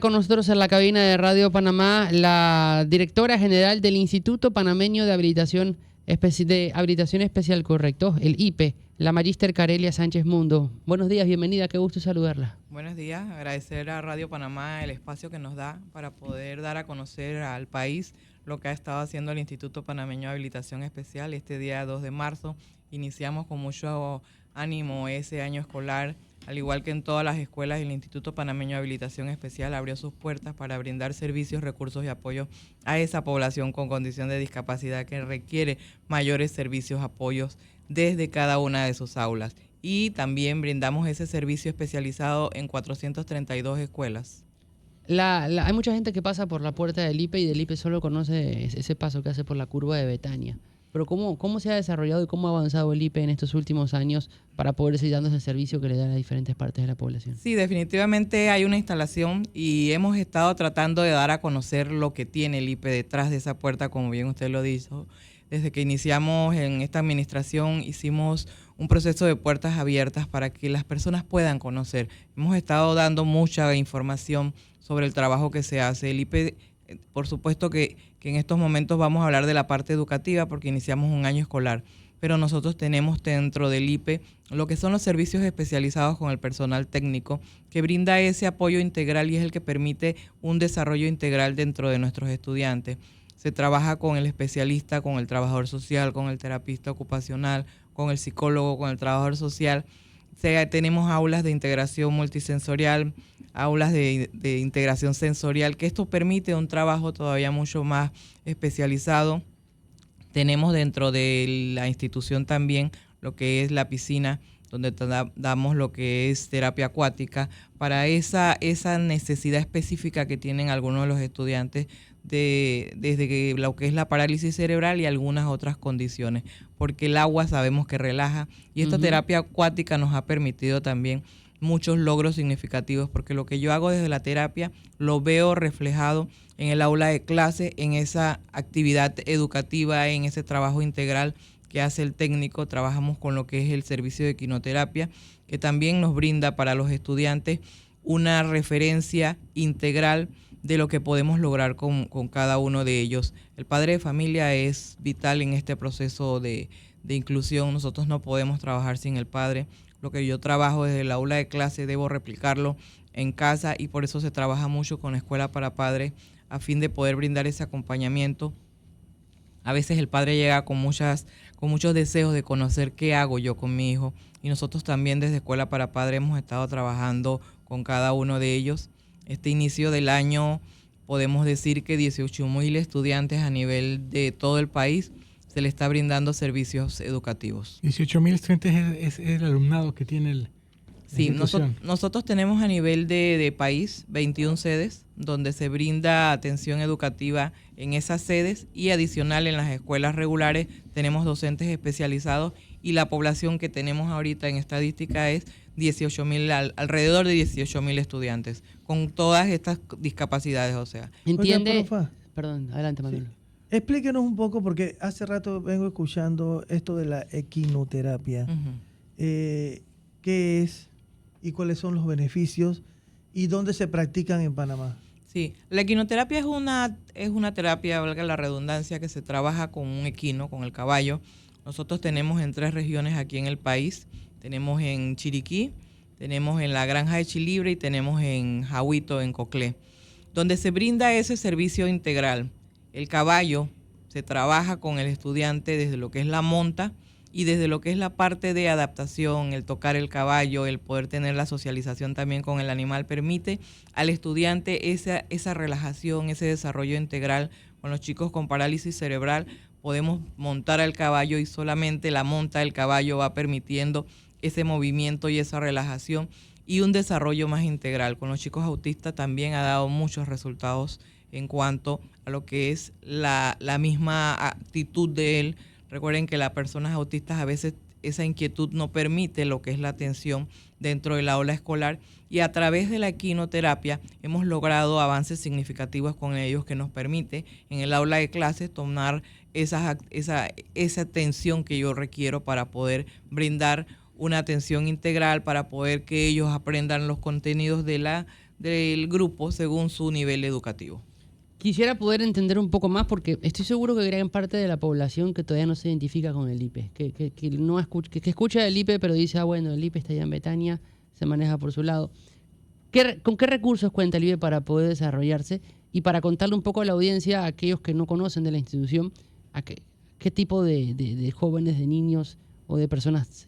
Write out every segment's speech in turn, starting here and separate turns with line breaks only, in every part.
Con nosotros en la cabina de Radio Panamá, la directora general del Instituto Panameño de Habilitación Especial, correcto, el IPE, la Magíster Carelia Sánchez Mundo. Buenos días, bienvenida, qué gusto saludarla.
Buenos días, agradecer a Radio Panamá el espacio que nos da para poder dar a conocer al país lo que ha estado haciendo el Instituto Panameño de Habilitación Especial. Este día 2 de marzo iniciamos con mucho ánimo ese año escolar. Al igual que en todas las escuelas, el Instituto Panameño de Habilitación Especial abrió sus puertas para brindar servicios, recursos y apoyo a esa población con condición de discapacidad que requiere mayores servicios, apoyos desde cada una de sus aulas. Y también brindamos ese servicio especializado en 432 escuelas.
Hay mucha gente que pasa por la puerta del IPE y del IPE solo conoce ese paso que hace por la curva de Betania. Pero ¿cómo se ha desarrollado y cómo ha avanzado el IPE en estos últimos años para poder seguir dando ese servicio que le da a diferentes partes de la población?
Sí, definitivamente hay una instalación y hemos estado tratando de dar a conocer lo que tiene el IPE detrás de esa puerta, como bien usted lo dijo. Desde que iniciamos en esta administración hicimos un proceso de puertas abiertas para que las personas puedan conocer. Hemos estado dando mucha información sobre el trabajo que se hace. El IPE, por supuesto que en estos momentos vamos a hablar de la parte educativa porque iniciamos un año escolar, pero nosotros tenemos dentro del IPE lo que son los servicios especializados con el personal técnico que brinda ese apoyo integral y es el que permite un desarrollo integral dentro de nuestros estudiantes. Se trabaja con el especialista, con el trabajador social, con el terapista ocupacional, con el psicólogo, con el trabajador social. Tenemos aulas de integración multisensorial, aulas de integración sensorial, que esto permite un trabajo todavía mucho más especializado. Tenemos dentro de la institución también lo que es la piscina, donde damos lo que es terapia acuática para esa necesidad específica que tienen algunos de los estudiantes desde que lo que es la parálisis cerebral y algunas otras condiciones, porque el agua sabemos que relaja y esta terapia acuática nos ha permitido también muchos logros significativos, porque lo que yo hago desde la terapia lo veo reflejado en el aula de clase, en esa actividad educativa, en ese trabajo integral que hace el técnico. Trabajamos con lo que es el servicio de quinoterapia, que también nos brinda para los estudiantes una referencia integral de lo que podemos lograr con cada uno de ellos. El padre de familia es vital en este proceso de inclusión. Nosotros no podemos trabajar sin el padre. Lo que yo trabajo desde el aula de clase debo replicarlo en casa y por eso se trabaja mucho con la escuela para padres a fin de poder brindar ese acompañamiento. A veces el padre llega con muchos deseos de conocer qué hago yo con mi hijo y nosotros también desde Escuela para Padres hemos estado trabajando con cada uno de ellos. Este inicio del año podemos decir que 18,000 estudiantes a nivel de todo el país se le está brindando servicios educativos.
18,000 estudiantes es el alumnado que tiene el...
Sí, nosotros tenemos a nivel de país 21 sedes donde se brinda atención educativa en esas sedes y adicional en las escuelas regulares tenemos docentes especializados y la población que tenemos ahorita en estadística es 18,000, alrededor de 18,000 estudiantes con todas estas discapacidades, o sea.
¿Entiende?
Oiga, profa,
Perdón, adelante, Manuel.
sí. Explíquenos un poco, porque hace rato vengo escuchando esto de la equinoterapia. ¿Qué es y cuáles son los beneficios y dónde se practican en Panamá?
Sí, la equinoterapia es una terapia, valga la redundancia, que se trabaja con un equino, con el caballo. Nosotros tenemos en 3 regiones aquí en el país. Tenemos en Chiriquí, tenemos en la Granja de Chilibre y tenemos en Jauito, en Coclé, donde se brinda ese servicio integral. El caballo se trabaja con el estudiante desde lo que es la monta y desde lo que es la parte de adaptación, el tocar el caballo, el poder tener la socialización también con el animal, permite al estudiante esa relajación, ese desarrollo integral. Con los chicos con parálisis cerebral podemos montar al caballo y solamente la monta del caballo va permitiendo ese movimiento y esa relajación y un desarrollo más integral. Con los chicos autistas también ha dado muchos resultados en cuanto a lo que es la misma actitud de él. Recuerden que las personas autistas a veces esa inquietud no permite lo que es la atención dentro del aula escolar y a través de la equinoterapia hemos logrado avances significativos con ellos que nos permite en el aula de clases tomar esa atención que yo requiero para poder brindar una atención integral, para poder que ellos aprendan los contenidos de del grupo según su nivel educativo.
Quisiera poder entender un poco más porque estoy seguro que hay gran parte de la población que todavía no se identifica con el IPE, que no escucha, que escucha el IPE pero dice, bueno, el IPE está allá en Betania, se maneja por su lado. ¿Con qué recursos cuenta el IPE para poder desarrollarse? Y para contarle un poco a la audiencia, a aquellos que no conocen de la institución, qué tipo de jóvenes, de niños o de personas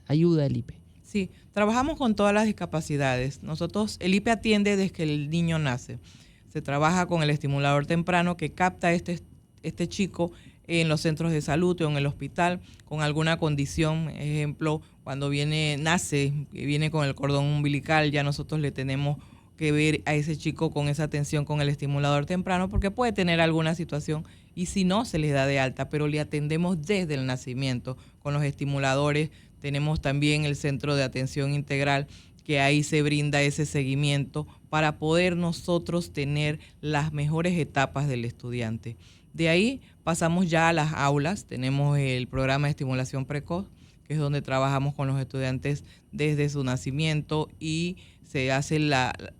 ayuda el IPE.
Sí, trabajamos con todas las discapacidades. Nosotros, el IPE atiende desde que el niño nace. Se trabaja con el estimulador temprano que capta este chico en los centros de salud o en el hospital con alguna condición. Ejemplo, cuando nace, viene con el cordón umbilical, ya nosotros le tenemos que ver a ese chico con esa atención con el estimulador temprano porque puede tener alguna situación y si no, se les da de alta, pero le atendemos desde el nacimiento con los estimuladores. Tenemos también el centro de atención integral que ahí se brinda ese seguimiento para poder nosotros tener las mejores etapas del estudiante. De ahí pasamos ya a las aulas, tenemos el programa de estimulación precoz, que es donde trabajamos con los estudiantes desde su nacimiento y se hace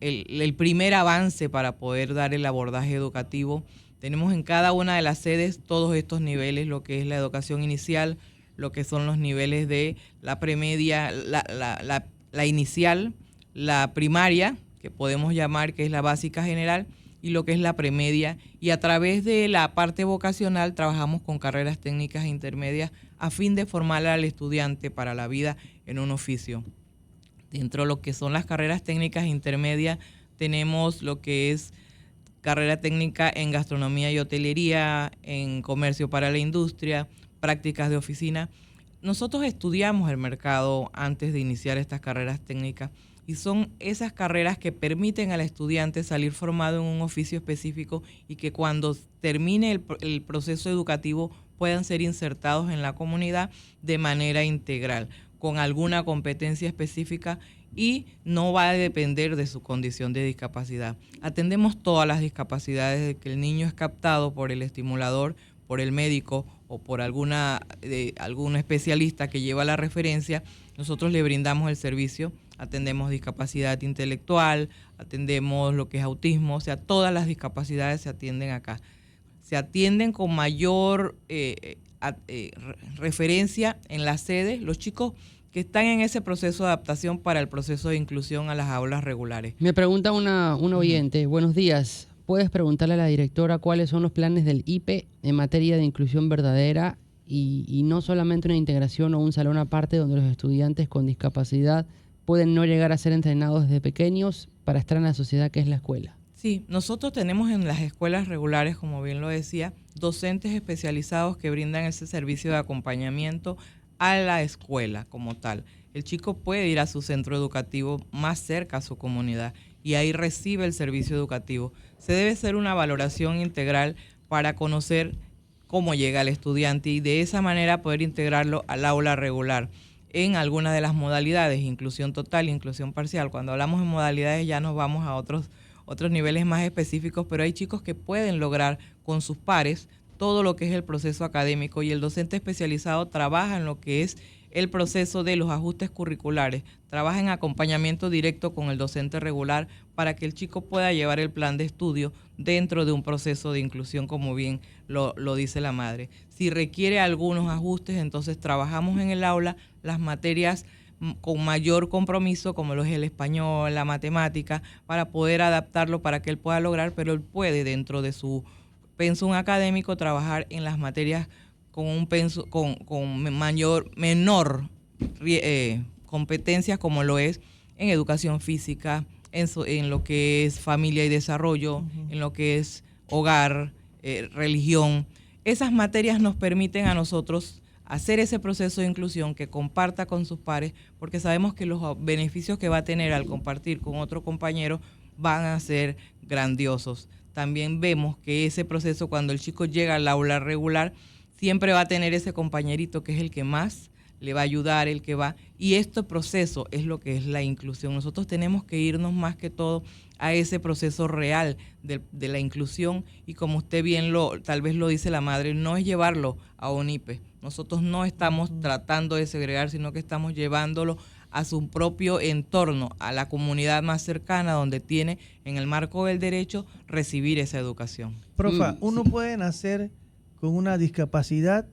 el primer avance para poder dar el abordaje educativo. Tenemos en cada una de las sedes todos estos niveles, lo que es la educación inicial, lo que son los niveles de la premedia, la inicial, la primaria, que podemos llamar que es la básica general, y lo que es la premedia. Y a través de la parte vocacional trabajamos con carreras técnicas e intermedias a fin de formar al estudiante para la vida en un oficio. Dentro de lo que son las carreras técnicas e intermedias tenemos lo que es carrera técnica en gastronomía y hotelería, en comercio para la industria, prácticas de oficina. Nosotros estudiamos el mercado antes de iniciar estas carreras técnicas y son esas carreras que permiten al estudiante salir formado en un oficio específico y que cuando termine el proceso educativo puedan ser insertados en la comunidad de manera integral, con alguna competencia específica y no va a depender de su condición de discapacidad. Atendemos todas las discapacidades de que el niño es captado por el estimulador, por el médico o por algún especialista que lleva la referencia. Nosotros le brindamos el servicio, atendemos discapacidad intelectual, atendemos lo que es autismo, o sea, todas las discapacidades se atienden acá. Se atienden con mayor referencia en las sedes los chicos que están en ese proceso de adaptación para el proceso de inclusión a las aulas regulares.
Me pregunta una oyente, buenos días, ¿puedes preguntarle a la directora cuáles son los planes del IPE en materia de inclusión verdadera y no solamente una integración o un salón aparte donde los estudiantes con discapacidad pueden no llegar a ser entrenados desde pequeños para estar en la sociedad que es la escuela?
Sí, nosotros tenemos en las escuelas regulares, como bien lo decía, docentes especializados que brindan ese servicio de acompañamiento a la escuela como tal. El chico puede ir a su centro educativo más cerca a su comunidad y ahí recibe el servicio educativo. Se debe hacer una valoración integral para conocer cómo llega el estudiante y de esa manera poder integrarlo al aula regular en algunas de las modalidades, inclusión total, inclusión parcial. Cuando hablamos de modalidades ya nos vamos a otros niveles más específicos, pero hay chicos que pueden lograr con sus pares todo lo que es el proceso académico y el docente especializado trabaja en lo que es el proceso de los ajustes curriculares, trabaja en acompañamiento directo con el docente regular para que el chico pueda llevar el plan de estudio dentro de un proceso de inclusión, como bien lo dice la madre. Si requiere algunos ajustes, entonces trabajamos en el aula las materias con mayor compromiso, como lo es el español, la matemática, para poder adaptarlo para que él pueda lograr, pero él puede dentro de su pensum académico trabajar en las materias con un con menor competencias, como lo es en educación física, en lo que es familia y desarrollo, en lo que es hogar, religión. Esas materias nos permiten a nosotros hacer ese proceso de inclusión que comparta con sus pares, porque sabemos que los beneficios que va a tener al compartir con otro compañero van a ser grandiosos. También vemos que ese proceso, cuando el chico llega al aula regular, siempre va a tener ese compañerito que es el que más le va a ayudar, el que va. Y este proceso es lo que es la inclusión. Nosotros tenemos que irnos más que todo a ese proceso real de la inclusión. Y como usted bien tal vez lo dice la madre, no es llevarlo a un IPE. Nosotros no estamos tratando de segregar, sino que estamos llevándolo a su propio entorno, a la comunidad más cercana donde tiene, en el marco del derecho, recibir esa educación.
Profa, uno puede nacer con una discapacidad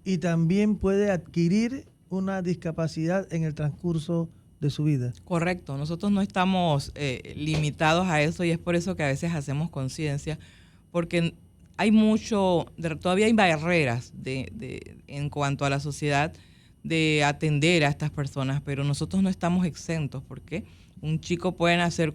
y también puede adquirir una discapacidad en el transcurso de su vida.
Correcto, nosotros no estamos limitados a eso y es por eso que a veces hacemos conciencia, porque hay todavía hay barreras en cuanto a la sociedad de atender a estas personas, pero nosotros no estamos exentos porque un chico puede nacer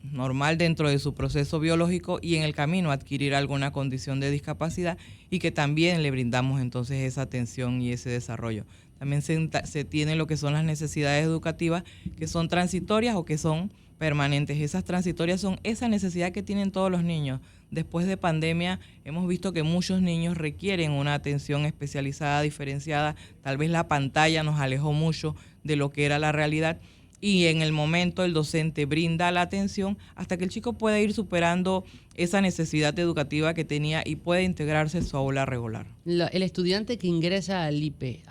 normal dentro de su proceso biológico y en el camino adquirir alguna condición de discapacidad y que también le brindamos entonces esa atención y ese desarrollo. También se tiene lo que son las necesidades educativas que son transitorias o que son permanentes. Esas transitorias son esa necesidad que tienen todos los niños. Después de pandemia hemos visto que muchos niños requieren una atención especializada, diferenciada. Tal vez la pantalla nos alejó mucho de lo que era la realidad y en el momento el docente brinda la atención hasta que el chico pueda ir superando esa necesidad educativa que tenía y puede integrarse en su aula regular.
El estudiante que ingresa al IPE,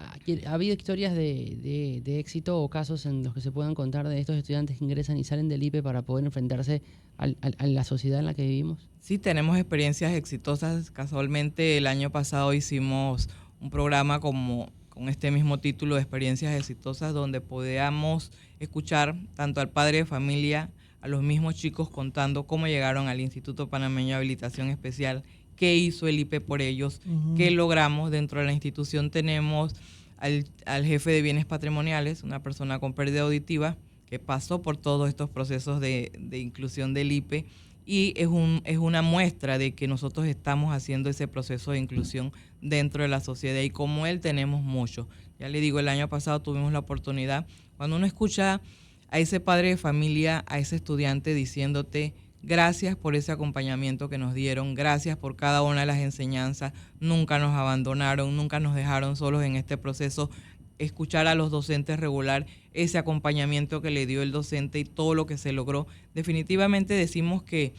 ¿ha habido historias de éxito o casos en los que se puedan contar de estos estudiantes que ingresan y salen del IPE para poder enfrentarse a la sociedad en la que vivimos?
Sí, tenemos experiencias exitosas. Casualmente el año pasado hicimos un programa con este mismo título de experiencias exitosas donde podíamos escuchar tanto al padre de familia, a los mismos chicos contando cómo llegaron al Instituto Panameño de Habilitación Especial, qué hizo el IPE por ellos, qué logramos. Dentro de la institución tenemos al jefe de bienes patrimoniales, una persona con pérdida auditiva que pasó por todos estos procesos de inclusión del IPE y es una muestra de que nosotros estamos haciendo ese proceso de inclusión dentro de la sociedad y como él tenemos mucho. Ya le digo, el año pasado tuvimos la oportunidad, cuando uno escucha a ese padre de familia, a ese estudiante diciéndote gracias por ese acompañamiento que nos dieron, gracias por cada una de las enseñanzas, nunca nos abandonaron, nunca nos dejaron solos en este proceso. Escuchar a los docentes regular ese acompañamiento que le dio el docente y todo lo que se logró. Definitivamente decimos que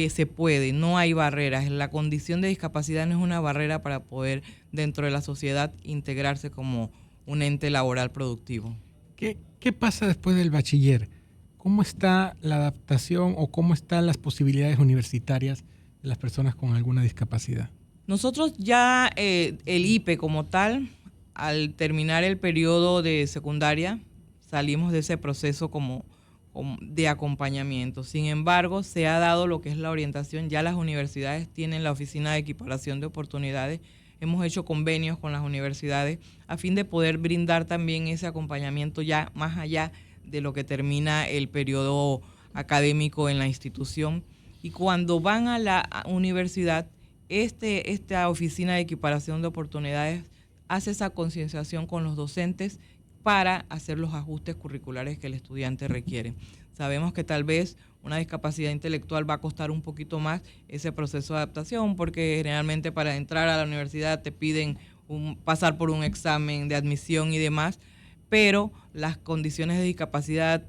se puede, no hay barreras. La condición de discapacidad no es una barrera para poder dentro de la sociedad integrarse como un ente laboral productivo.
¿Qué pasa después del bachiller? ¿Cómo está la adaptación o cómo están las posibilidades universitarias de las personas con alguna discapacidad?
Nosotros ya el IPE como tal, al terminar el periodo de secundaria, salimos de ese proceso como de acompañamiento. Sin embargo, se ha dado lo que es la orientación. Ya las universidades tienen la Oficina de Equiparación de Oportunidades. Hemos hecho convenios con las universidades a fin de poder brindar también ese acompañamiento ya más allá de lo que termina el periodo académico en la institución. Y cuando van a la universidad, esta Oficina de Equiparación de Oportunidades hace esa concienciación con los docentes para hacer los ajustes curriculares que el estudiante requiere. Sabemos que tal vez una discapacidad intelectual va a costar un poquito más ese proceso de adaptación porque generalmente para entrar a la universidad te piden pasar por un examen de admisión y demás, pero las condiciones de discapacidad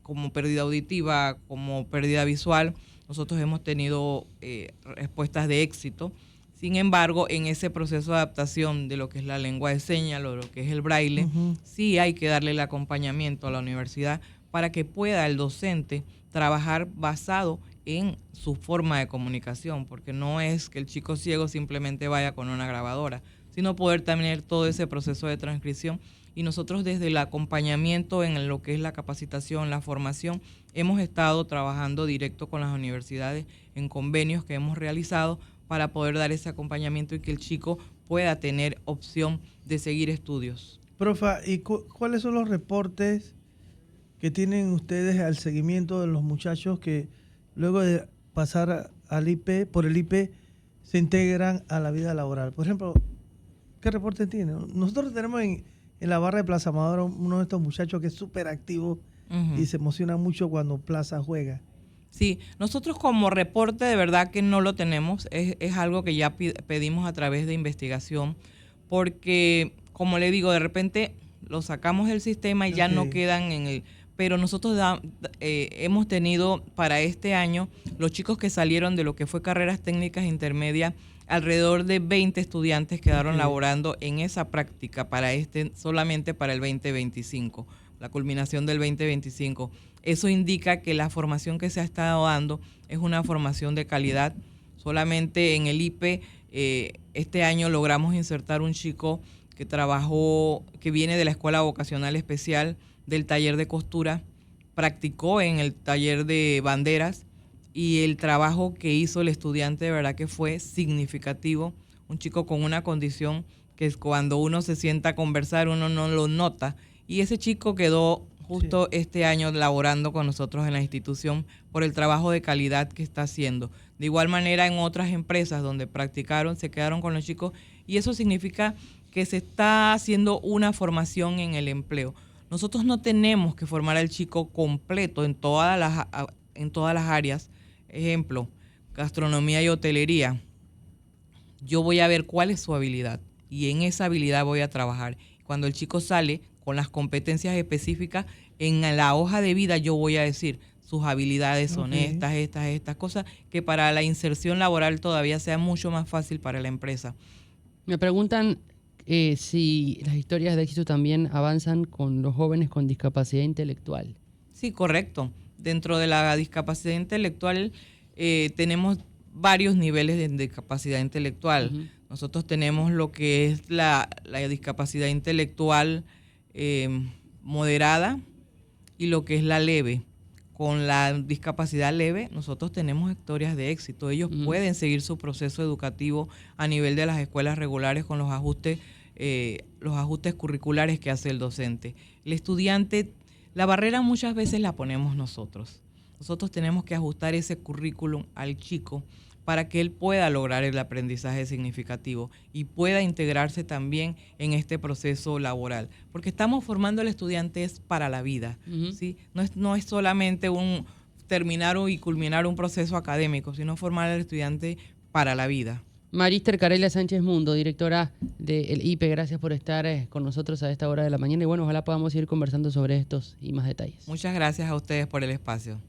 como pérdida auditiva, como pérdida visual, nosotros hemos tenido respuestas de éxito. Sin embargo, en ese proceso de adaptación de lo que es la lengua de señas o lo que es el braille, sí hay que darle el acompañamiento a la universidad para que pueda el docente trabajar basado en su forma de comunicación, porque no es que el chico ciego simplemente vaya con una grabadora, sino poder tener todo ese proceso de transcripción. Y nosotros desde el acompañamiento en lo que es la capacitación, la formación, hemos estado trabajando directo con las universidades en convenios que hemos realizado para poder dar ese acompañamiento y que el chico pueda tener opción de seguir estudios.
Profa, ¿y cuáles son los reportes que tienen ustedes al seguimiento de los muchachos que luego de pasar al IPE, por el IPE, se integran a la vida laboral? Por ejemplo, ¿qué reportes tienen? Nosotros tenemos en la barra de Plaza Amadora uno de estos muchachos que es súper activo y se emociona mucho cuando Plaza juega.
Sí, nosotros como reporte de verdad que no lo tenemos, es algo que ya pedimos a través de investigación, porque como le digo, de repente lo sacamos del sistema y ya no quedan en el... Pero nosotros hemos tenido para este año, los chicos que salieron de lo que fue carreras técnicas intermedias, alrededor de 20 estudiantes quedaron
Ok.
laborando en esa práctica solamente para el 2025, la culminación del 2025. Eso indica que la formación que se ha estado dando es una formación de calidad. Solamente en el IPE este año logramos insertar un chico que viene de la Escuela Vocacional Especial del taller de costura, practicó en el taller de banderas y el trabajo que hizo el estudiante de verdad que fue significativo. Un chico con una condición que es cuando uno se sienta a conversar uno no lo nota, y ese chico quedó justo este año laborando con nosotros en la institución por el trabajo de calidad que está haciendo. De igual manera en otras empresas donde practicaron se quedaron con los chicos, y eso significa que se está haciendo una formación en el empleo. Nosotros no tenemos que formar al chico completo en todas las áreas. Ejemplo, gastronomía y hotelería. Yo voy a ver cuál es su habilidad y en esa habilidad voy a trabajar. Cuando el chico sale con las competencias específicas, en la hoja de vida yo voy a decir sus habilidades son estas cosas, que para la inserción laboral todavía sea mucho más fácil para la empresa.
Me preguntan si las historias de éxito también avanzan con los jóvenes con discapacidad intelectual.
Sí, correcto. Dentro de la discapacidad intelectual tenemos varios niveles de discapacidad intelectual.
Uh-huh.
Nosotros tenemos lo que es la discapacidad intelectual moderada y lo que es la leve. Con la discapacidad leve nosotros tenemos historias de éxito. Ellos pueden seguir su proceso educativo a nivel de las escuelas regulares con los ajustes curriculares que hace el docente. El estudiante, la barrera muchas veces la ponemos nosotros. Nosotros tenemos que ajustar ese currículum al chico para que él pueda lograr el aprendizaje significativo y pueda integrarse también en este proceso laboral. Porque estamos formando al estudiante para la vida, ¿sí? No es solamente terminar y culminar un proceso académico, sino formar al estercambiante para la vida.
Maríster Carelia Sánchez Mundo, directora del IPE, gracias por estar con nosotros a esta hora de la mañana y bueno, ojalá podamos seguir conversando sobre estos y más detalles.
Muchas gracias a ustedes por el espacio.